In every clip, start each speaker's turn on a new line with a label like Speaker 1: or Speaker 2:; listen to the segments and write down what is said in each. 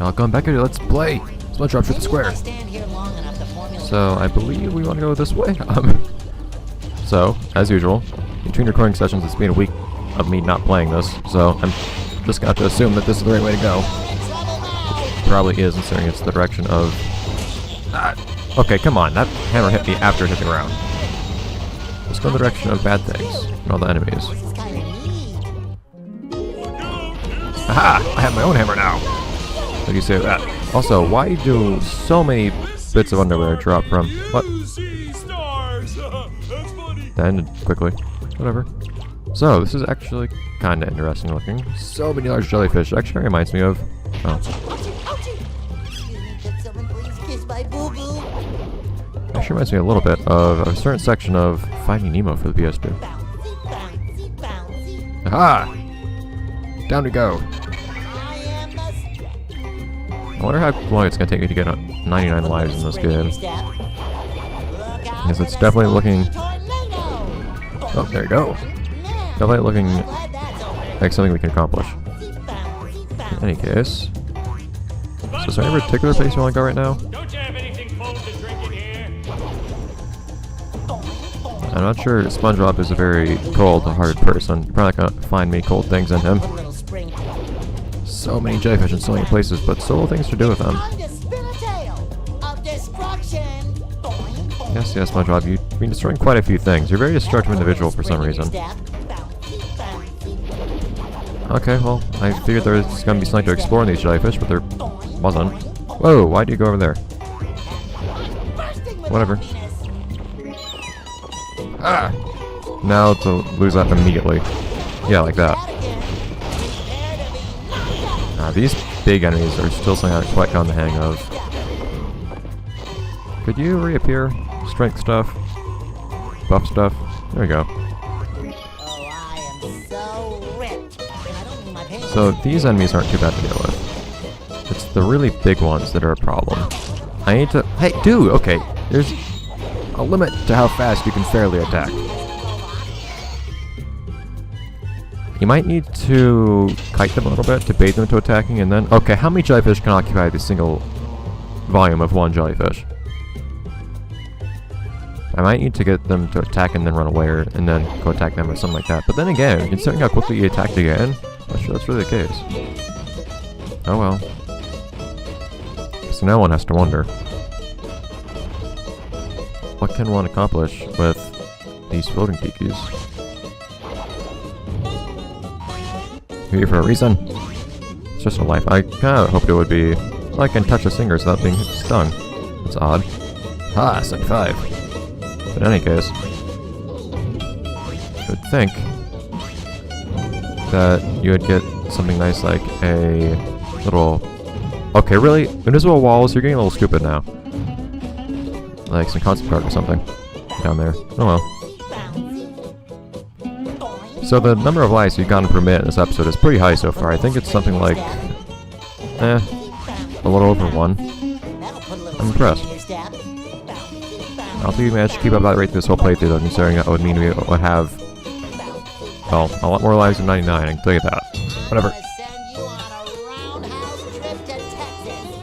Speaker 1: Now going back at it, let's play SpongeBob Shoot the Square. So I believe we want to go this way. So, as usual, between recording sessions, it's been a week of me not playing this, so I'm just going to have to assume that this is the right way to go. Which probably is, considering it's the direction of... Okay, come on, that hammer hit me after it hit the ground. Let's go in the direction of bad things, and all the enemies. Aha! I have my own hammer now! What do you say to that? Also, why do so many bits of underwear drop from... What? That ended quickly. Whatever. So, this is actually kinda interesting looking. So many large jellyfish. Actually reminds me of... Oh. Actually reminds me a little bit of a certain section of Finding Nemo for the PS2. Aha! Down we go! I wonder how long it's gonna take me to get 99 lives in this game. Because it's definitely looking... Oh, there you go. Definitely looking like something we can accomplish. In any case... So is there any particular place you want to go right now? I'm not sure Spongebob is a very cold-hearted person. You're probably not gonna find many cold things in him. So many jellyfish in so many places, but so little things to do with them. Yes, Spongebob, you've been destroying quite a few things. You're a very destructive individual for some reason. Okay, well, I figured there was going to be something to explore in these jellyfish, but there wasn't. Whoa, why do you go over there? Whatever. Ah! Now to lose that immediately. Yeah, like that. These big enemies are still something I haven't quite gotten the hang of. Could you reappear? Strength stuff? Buff stuff? There we go. So these enemies aren't too bad to deal with. It's the really big ones that are a problem. I need to... Hey, dude! Okay, there's a limit to how fast you can fairly attack. You might need to kite them a little bit to bait them into attacking, and then... Okay, how many jellyfish can occupy the single volume of one jellyfish? I might need to get them to attack and then run away, and then go attack them or something like that. But then again, considering how quickly you attacked again, I'm not sure that's really the case. Oh well. So now one has to wonder. What can one accomplish with these floating tikis? Here for a reason. It's just a life. I kinda hoped it would be I can touch the fingers without being stung. That's odd. Ha! 75. But in any case, I would think that you would get something nice like a little... Okay, really? Invisible walls? You're getting a little stupid now. Like some concept art or something down there. Oh well. So the number of lives you've gotten per minute in this episode is pretty high so far. I think it's something like... a little over 1. I'm impressed. I don't think we managed to keep up that rate through this whole playthrough, though, considering that would mean we would have, well, a lot more lives than 99, I can tell you that. Whatever.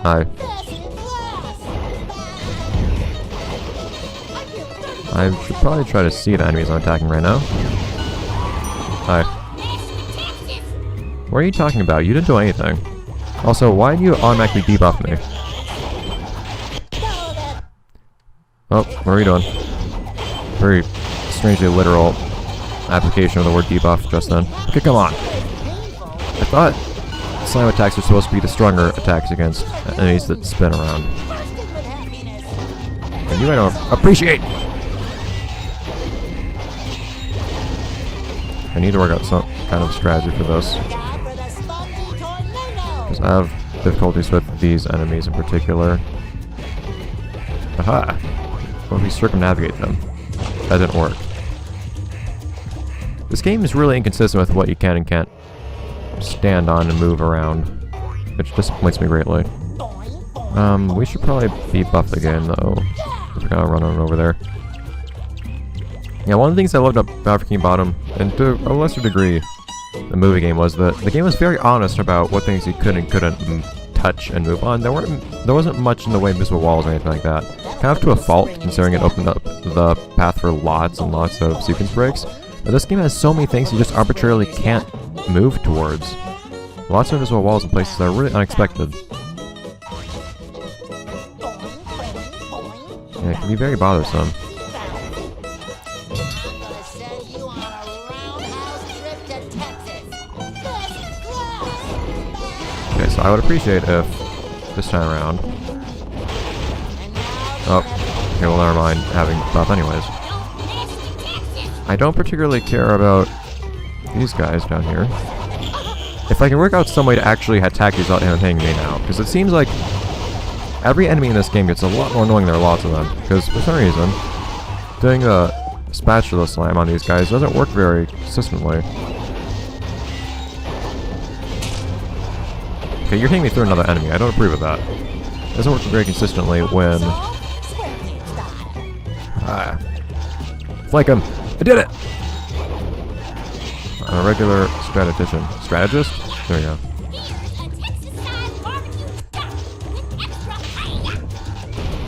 Speaker 1: Hi. I should probably try to see the enemies I'm attacking right now. Hi. What are you talking about? You didn't do anything. Also, why do you automatically debuff me? Oh, what are you doing? Very strangely literal application of the word debuff just then. Okay, come on. I thought slime attacks are supposed to be the stronger attacks against enemies that spin around. And you might not appreciate! I need to work out some kind of strategy for this. Because I have difficulties with these enemies in particular. Aha! What if we circumnavigate them? That didn't work. This game is really inconsistent with what you can and can't stand on and move around, which disappoints me greatly. We should probably be buffed again, though. We're gonna run on over there. Yeah, one of the things I loved about King Bottom, and to a lesser degree, the movie game, was that the game was very honest about what things you could and couldn't touch and move on. There wasn't much in the way of invisible walls or anything like that. Kind of to a fault, considering it opened up the path for lots and lots of sequence breaks. But this game has so many things you just arbitrarily can't move towards. Lots of invisible walls in places that are really unexpected. Yeah, it can be very bothersome. Okay, so I would appreciate if this time around... Oh, okay, well never mind having buff anyways. I don't particularly care about these guys down here. If I can work out some way to actually attack these without him hitting me now, because it seems like every enemy in this game gets a lot more annoying than there are lots of them, because for some reason, doing a spatula slam on these guys doesn't work very consistently. Okay, you're hitting me through another enemy. I don't approve of that. It doesn't work very consistently when... Flank him! I did it! A regular strategist? There we go.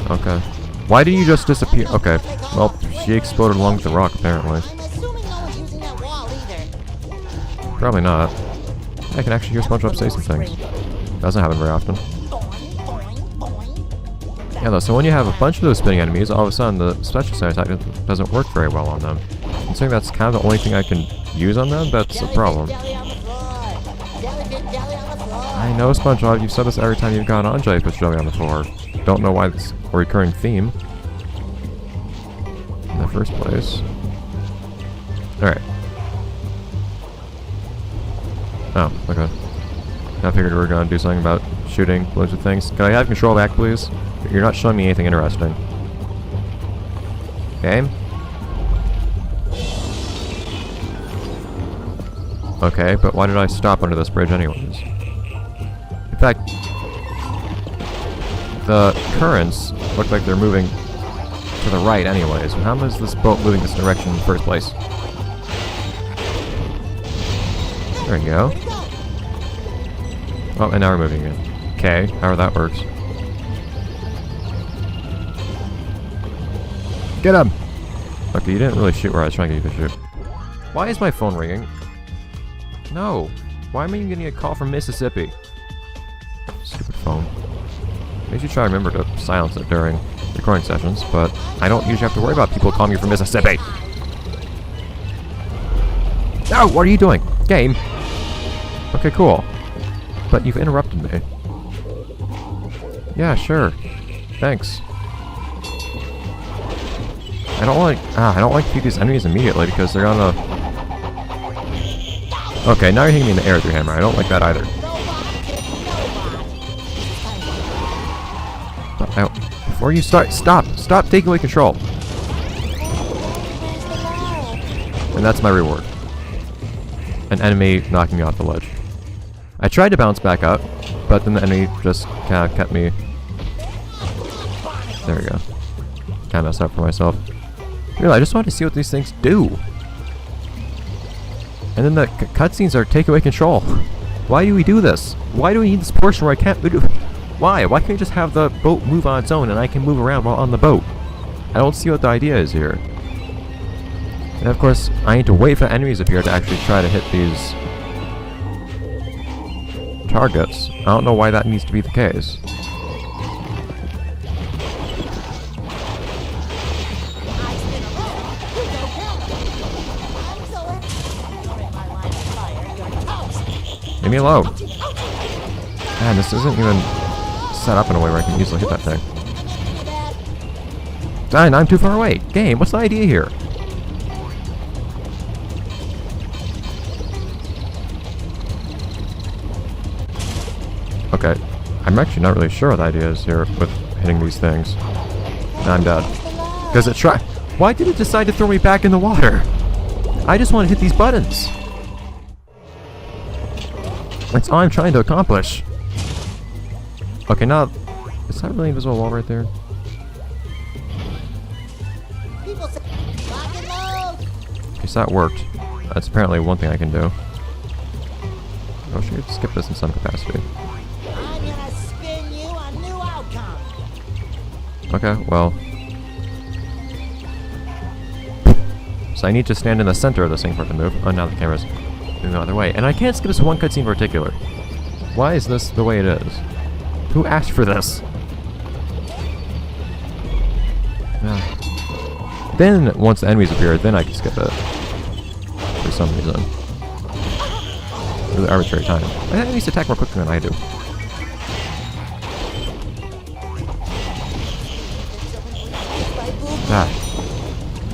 Speaker 1: Okay. Why do you just disappear? Okay. Well, she exploded along with the rock, apparently. Probably not. I can actually hear Spongebob say some things. Doesn't happen very often. Yeah, though, so when you have a bunch of those spinning enemies, all of a sudden the special side attack doesn't work very well on them. Considering that's kind of the only thing I can use on them, that's a problem. I know, Spongebob, you've said this every time you've gone on Jelly Push Jelly on the floor. Don't know why it's a recurring theme. In the first place. Alright. Oh, okay. I figured we were going to do something about shooting balloons with things. Can I have control back, please? You're not showing me anything interesting. Game? Okay, but why did I stop under this bridge anyways? In fact, the currents look like they're moving to the right anyways. How is this boat moving this direction in the first place? There we go. Oh, and now we're moving it. Okay, however that works. Get him! Okay, you didn't really shoot where I was trying to get you to shoot. Why is my phone ringing? No. Why am I even getting a call from Mississippi? Stupid phone. I usually try to remember to silence it during recording sessions, but I don't usually have to worry about people calling me from Mississippi. No! What are you doing? Game! Okay, cool. But you've interrupted me. Yeah, sure. Thanks. I don't like to keep these enemies immediately because they're gonna... Okay, now you're hitting me in the air with your hammer. I don't like that either. But before you start, stop taking away control. And that's my reward. An enemy knocking me off the ledge. I tried to bounce back up, but then the enemy just kind of kept me... There we go. Kind of messed up for myself. Really, I just wanted to see what these things do. And then the cutscenes are take away control. Why do we do this? Why do we need this portion where I can't... Why? Why can't we just have the boat move on its own and I can move around while on the boat? I don't see what the idea is here. And of course, I need to wait for enemies appear to actually try to hit these... targets. I don't know why that needs to be the case. Leave me alone. Man, this isn't even set up in a way where I can easily hit that thing. Dang, I'm too far away. Game, what's the idea here? Okay, I'm actually not really sure what the idea is here with hitting these things. Now I'm dead. Because it tried. Why did it decide to throw me back in the water? I just want to hit these buttons. That's all I'm trying to accomplish. Okay, now... Is that really invisible wall right there? Okay, so that worked. That's apparently one thing I can do. Oh, should we skip this in some capacity? Okay, well. So I need to stand in the center of this thing for it to move. Oh, now the camera's moving the other way. And I can't skip this one cutscene in particular. Why is this the way it is? Who asked for this? Then, once the enemies appear, then I can skip it. For some reason. Really arbitrary time. My enemies attack more quickly than I do.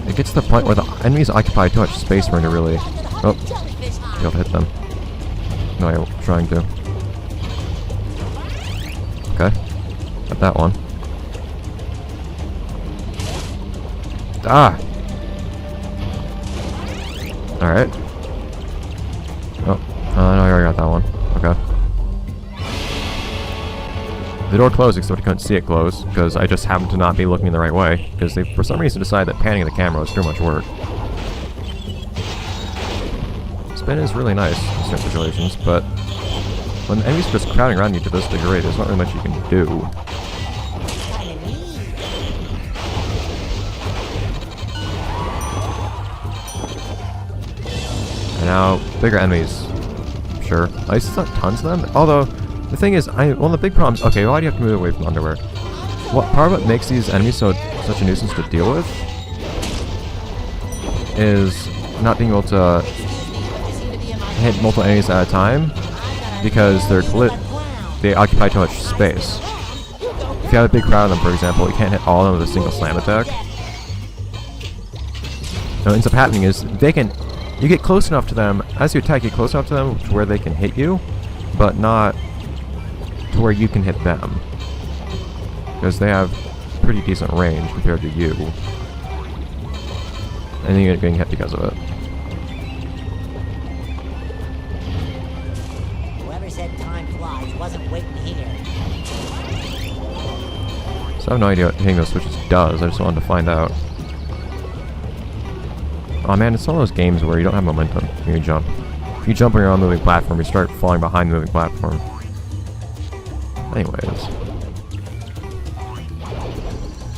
Speaker 1: It gets to the point where the enemies occupy too much space for me to really... Oh, be able to hit them. No, I'm trying to. Okay. Got that one. Ah! Alright. Oh, no, I already got that one. Okay. The door closed, except I couldn't see it close, because I just happened to not be looking the right way, because they, for some reason, decided that panning the camera was too much work. Spin is really nice in certain situations, but when the enemies are just crowding around you to this degree, there's not really much you can do. And now, bigger enemies. Sure. At least it's not tons of them, although... The thing is, one of the big problems... Okay, why do you have to move away from the underwear? Part of what makes these enemies such a nuisance to deal with is not being able to hit multiple enemies at a time because they occupy too much space. If you have a big crowd of them, for example, you can't hit all of them with a single slam attack. And what ends up happening is you get close enough to them, as you attack, you get close enough to them to where they can hit you, but not to where you can hit them, because they have pretty decent range compared to you, and then you're getting hit because of it.
Speaker 2: Whoever said time flies wasn't waiting here.
Speaker 1: So I have no idea what hitting those switches does. I just wanted to find out. Oh man, it's one of those games where you don't have momentum when you jump. If you jump on your own moving platform, you start falling behind the moving platform. Anyways.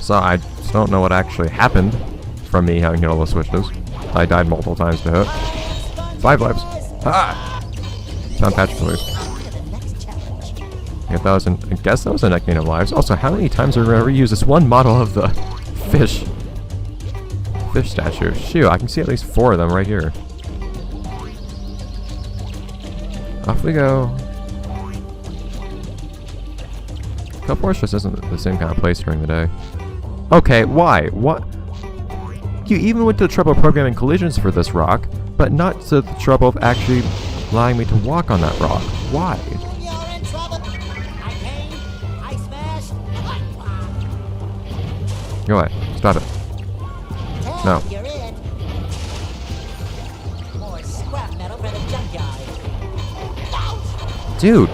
Speaker 1: So I just don't know what actually happened from me having hit all those switches. I died multiple times to hit. 5 lives. Ah! Found Patrick Police. I guess that was a neck gain of lives. Also, how many times are we going to reuse this one model of the fish statue? Shoot, I can see at least 4 of them right here. Off we go. Forest just isn't the same kind of place during the day. Okay, why? What? You even went to the trouble of programming collisions for this rock, but not to the trouble of actually allowing me to walk on that rock. Why?
Speaker 2: You're in trouble. I came, I smashed,
Speaker 1: Go away. Stop it. No.
Speaker 2: You're in. More scrap metal for the junkyard.
Speaker 1: Dude,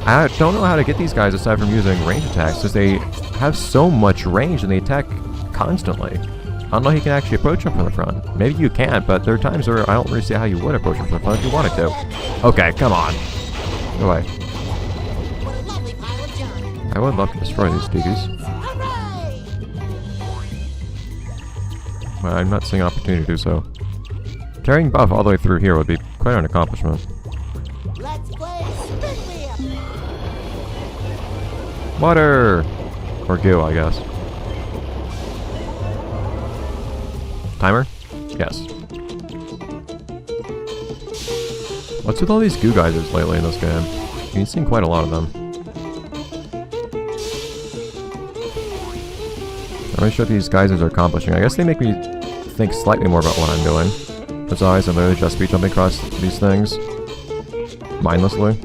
Speaker 1: I don't know how to get these guys aside from using range attacks, because they have so much range and they attack constantly. I don't know if you can actually approach them from the front. Maybe you can't, but there are times where I don't really see how you would approach them from the front if you wanted to. Okay, come on. Go away.
Speaker 2: What a lovely pile of junk.
Speaker 1: I would love to destroy these doogies.
Speaker 2: Hooray!
Speaker 1: But I'm not seeing an opportunity to do so. Carrying Buff all the way through here would be quite an accomplishment.
Speaker 2: Let's play spin wheel.
Speaker 1: Water! Or goo, I guess. Timer? Yes. What's with all these goo geysers lately in this game? You've seen quite a lot of them. I'm not sure what these geysers are accomplishing. I guess they make me think slightly more about what I'm doing. As always, I'm literally just be jumping across these things mindlessly.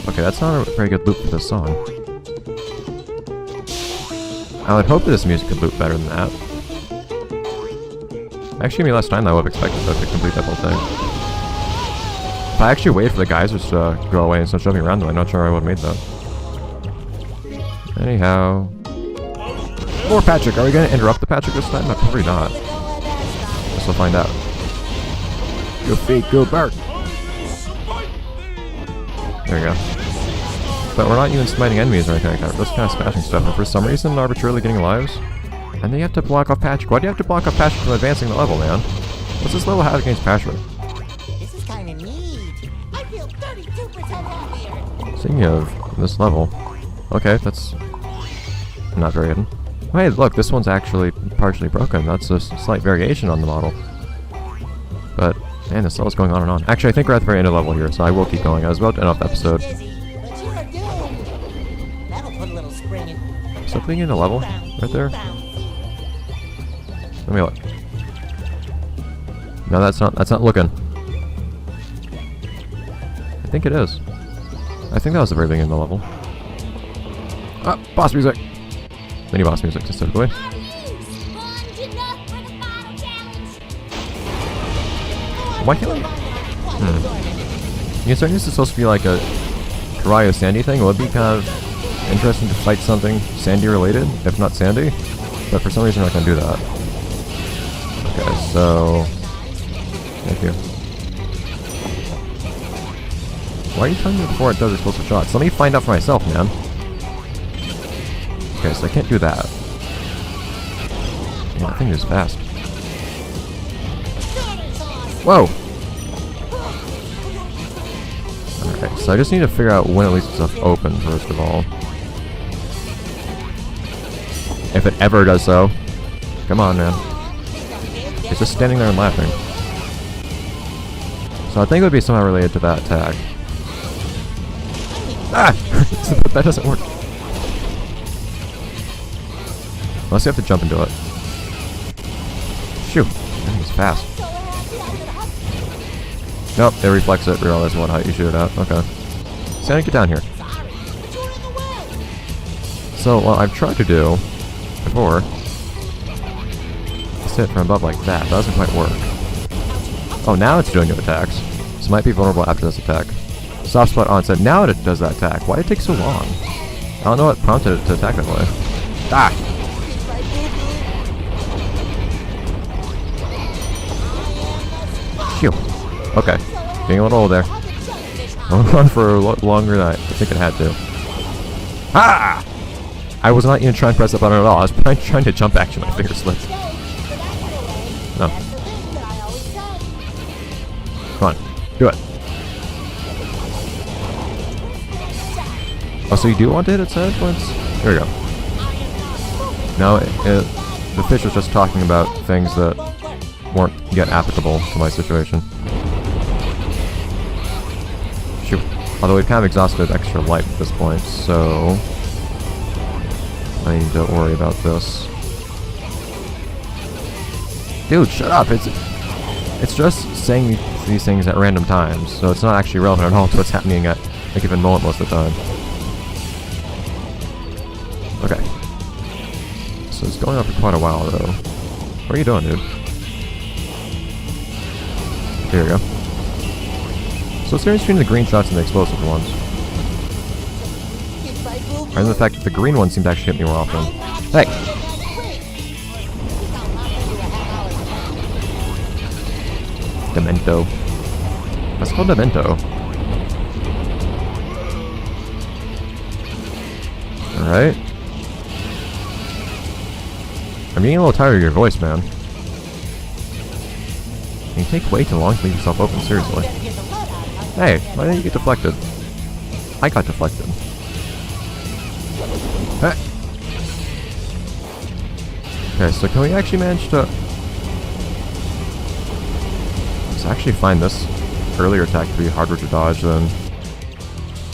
Speaker 1: Okay, that's not a very good loop for this song. I would hope that this music could loop better than that. Actually, maybe less time than I would have expected to complete that whole thing. If I actually waited for the geysers to go away and start jumping around them, I'm not sure I would have made that. Anyhow. More Patrick. Are we going to interrupt the Patrick this time? Probably not. Guess we'll find out. Go feet, go Bert. There we go. but we're not even smiting enemies or anything like that. We're just kind of smashing stuff, and for some reason, arbitrarily getting lives. And then you have to block off Patrick. Why do you have to block off Patrick from advancing the level, man? What's this level have against Patrick?
Speaker 2: This is kind of neat. I feel 32% happier.
Speaker 1: Speaking of this level, okay, that's not very hidden. Hey, look, this one's actually partially broken. That's a slight variation on the model. But, man, this level's going on and on. Actually, I think we're at the very end of the level here, so I will keep going. I was about to end off the episode.
Speaker 2: Busy, but you're doomed. That'll put a little spring in.
Speaker 1: Something in the level? Right there? Let me look. No, that's not looking. I think it is. I think that was the very beginning of the level. Ah, boss music! Mini boss music, specifically. Why can't we? You know, this is supposed to be like a Karaya Sandy thing. Would it be kind of interesting to fight something Sandy related, if not Sandy? But for some reason, we're not gonna do that. Okay, so thank you. Why are you telling me before it does explosive shots? Let me find out for myself, man. Okay, so I can't do that. Yeah, that thing is fast. Whoa! Alright, so I just need to figure out when at least stuff open, first of all. If it ever does so. Come on, man. It's just standing there and laughing. So I think it would be somehow related to that attack. Ah! That doesn't work. Unless you have to jump into it. Shoot! That thing is fast. Nope, it reflects it, realize what height you shoot it at. Okay. Sandy, get down here. So, what I've tried to do before is hit from above like that. That doesn't quite work. Oh, now it's doing new attacks. So it might be vulnerable after this attack. Soft spot onset. Now it does that attack. Why did it take so long? I don't know what prompted it to attack that way. Ah! Phew. Okay. Getting a little old there. I went on for a lot longer than I think it had to. Ah! I was not even trying to press that button at all. I was trying to jump action. My finger slipped. No. Come on. Do it. Oh, so you do want to hit its head once? There we go. No, the fish was just talking about things that weren't yet applicable to my situation. Shoot. Although we've kind of exhausted extra life at this point, so I need to worry about this. Dude, shut up! It's just saying these things at random times, so it's not actually relevant at all to what's happening at a given moment most of the time. Okay. So it's going on for quite a while, though. What are you doing, dude? Here we go. So it's difference between the green shots and the explosive ones. And the fact that the green ones seem to actually hit me more often. Hey! Demento. That's called Demento. Alright. I'm getting a little tired of your voice, man. You take way too long to leave yourself open, seriously. Hey, why didn't you get deflected? I got deflected. Hey. Okay, so can we actually manage to... Let's actually find this earlier attack to be harder to dodge than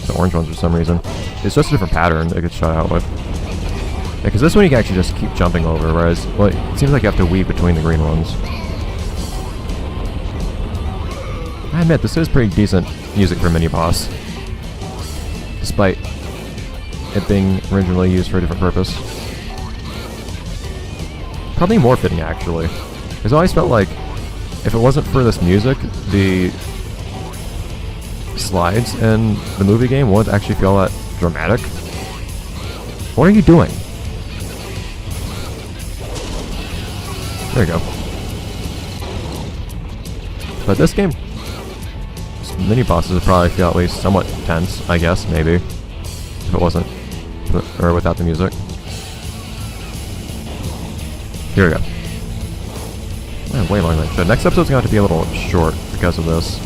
Speaker 1: the orange ones for some reason. It's just a different pattern it gets shot out with. Yeah, because this one you can actually just keep jumping over, whereas, well, it seems like you have to weave between the green ones. I admit, this is pretty decent music for a mini-boss. Despite it being originally used for a different purpose. Probably more fitting, actually. Because I always felt like, if it wasn't for this music, the slides in the movie game wouldn't actually feel that dramatic. What are you doing? There you go. But this game, mini bosses would probably feel at least somewhat tense, I guess, maybe. it wasn't, or without the music. Here we go. Man, way longer than I should. Next episode's going to have to be a little short because of this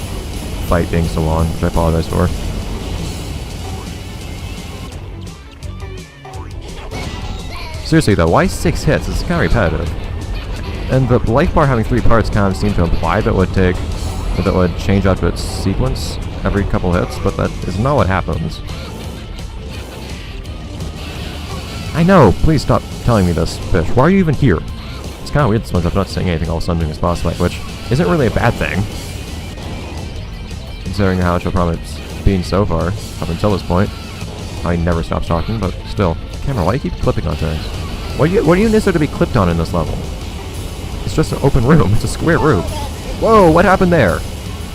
Speaker 1: fight being so long, which I apologize for. Seriously though, why 6 hits? It's kind of repetitive. And the life bar having 3 parts kind of seemed to imply that it would change out to its sequence every couple hits, but that is not what happens. I know! Please stop telling me this, fish. Why are you even here? It's kind of weird that SpongeBob's not saying anything all of a sudden during this boss fight, which isn't really a bad thing. Considering how she'll probably been so far, up until this point. I never stops talking, but still. Camera, why do you keep clipping on things? What do you necessary to be clipped on in this level? It's just an open room. It's a square room. Whoa, what happened there?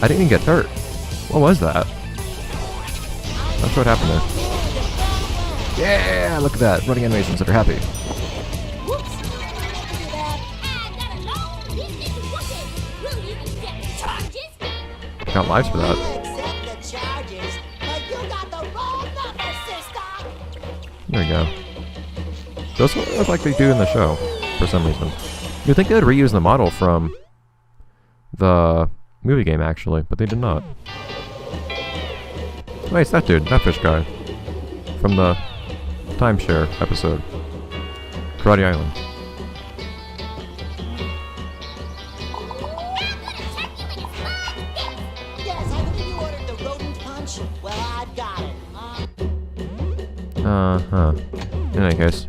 Speaker 1: I didn't even get hurt. What was that? Not sure what happened there. Yeah, look at that. Running animations that are happy. Got lives for that. There we go. Those look like they do in the show, for some reason. You'd think they would reuse the model from the movie game, actually, but they did not. Wait, it's that dude, that fish guy. From the timeshare episode. Karate Island.
Speaker 2: Yes, I believe you ordered the rodent punch. Well, I've got it.
Speaker 1: In any case.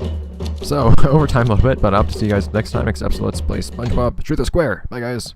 Speaker 1: So, over time a little bit, but I hope to see you guys next time, except so let's play SpongeBob Truth or Square. Bye, guys.